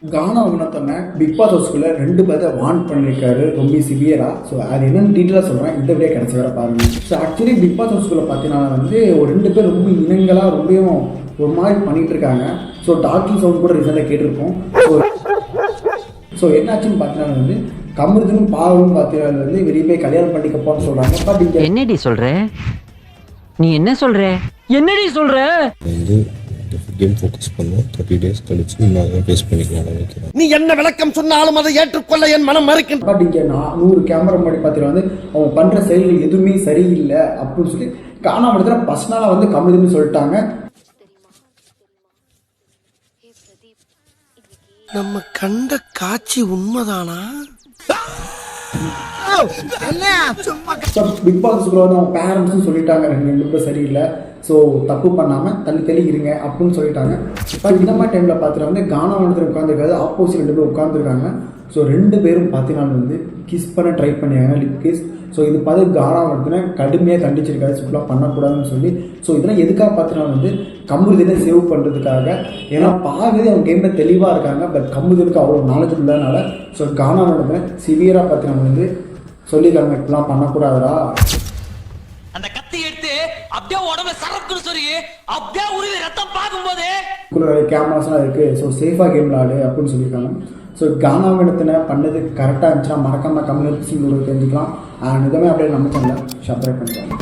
கானா குணத்தனை big pass ஹவுஸ்குள்ளே 2 பேர்த்த warn பண்ணியிருக்காரு ரொம்ப சிவியராக. ஸோ அது என்னென்னு டீட்டெயிலாக சொல்கிறேன், இந்த வீடியோ கிடச்சி வர பாருங்கள். ஸோ ஆக்சுவலி பிக் பாஸ் ஹவுஸ்குள்ளே பார்த்தீங்கன்னா ஒரு 2 பேர் ரொம்ப இனங்களாக ரொம்பவும் ஒரு மாதிரி பண்ணிகிட்டு இருக்காங்க. ஸோ டாக்கிங் சவுண்ட் கூட ரீசெண்டாக கேட்டிருக்கோம். ஸோ என்னாச்சுன்னு பார்த்தீங்கன்னா கமருதனும் பாவலும் பார்த்தீங்கன்னா வெளியே போய் கல்யாணம் பண்ணிக்க போன்னு சொல்கிறாங்க. பட் இங்கே என்னடி சொல்கிற, நீ என்ன சொல்கிற, என்னடி சொல்கிற கேம் ஃபோக்கஸ் பண்ணோம். 30 days கழிச்சு நான் ஃபேஸ் பண்ணிக்கலாம் நினைக்கிறேன். நீ என்ன விளக்கம் சொன்னாலும் அதை ஏற்றுக்கொள்ள என் மனம் மறுக்கின்ற. பட் இங்கே 100 கேமரா முன்னாடி பார்த்தீங்கன்னா அவங்க பண்ணுற செயல்கள் எதுவுமே சரியில்லை அப்படின்னு சொல்லி காணாம பர்சனலாக கமருதுன்னு சொல்லிட்டாங்க. நம்ம கண்ட காட்சி உண்மைதானா? பிக் பாஸ்க்குள்ள அவங்க பேரண்ட்ஸும் சொல்லிட்டாங்க 2 பேரும் சரியில்லை, ஸோ தப்பு பண்ணாமல் தள்ளி இருங்க அப்படின்னு சொல்லிட்டாங்க. பட் இந்த மாதிரி டைமில் பார்த்தீங்கன்னா கானா உட்காந்துருக்காது, ஆப்போசிட் 2 பேர் உட்காந்துருக்காங்க. ஸோ 2 பேரும் பார்த்தீங்கன்னா கிஸ் பண்ண ட்ரை பண்ணியாங்க, லிப் கிஸ். ஸோ இது பார்த்து கானா கடுமையாக கண்டிச்சிருக்காரு, ஃபுல்லாக பண்ணக்கூடாதுன்னு சொல்லி. ஸோ இதெல்லாம் எதுக்காக பார்த்தீங்கன்னா கமருதனை சேவ் பண்ணுறதுக்காக. ஏன்னா பாதி அவங்க கேமில் தெளிவாக இருக்காங்க, பட் கமருதனுக்கு அவ்வளோ நாலேஜ் இல்லாதனால ஸோ கானா சிவியராக பார்த்தீங்கன்னா சொல்லியிருக்காங்க இப்பெல்லாம் பண்ணக்கூடாதுடா. அந்த கத்தி எடுத்து அப்படியே உடம்புல சரக்குன்னு சொல்லி அப்படியே உருவி ரத்தம் பார்க்கும்போது கேமராஸ்லாம் இருக்குது, ஸோ சேஃபாக கேம் விளாடு அப்படின்னு சொல்லியிருக்காங்க. ஸோ கானா பண்ணது கரெக்டாக இருந்துச்சுன்னா மறக்காமல் கம்யூனிட்டி தெரிஞ்சுக்கலாம். அண்ட் இதுவுமே அப்படியே நம்ம சேனலை சப்ஸ்கிரைப் பண்ணிக்கலாம்.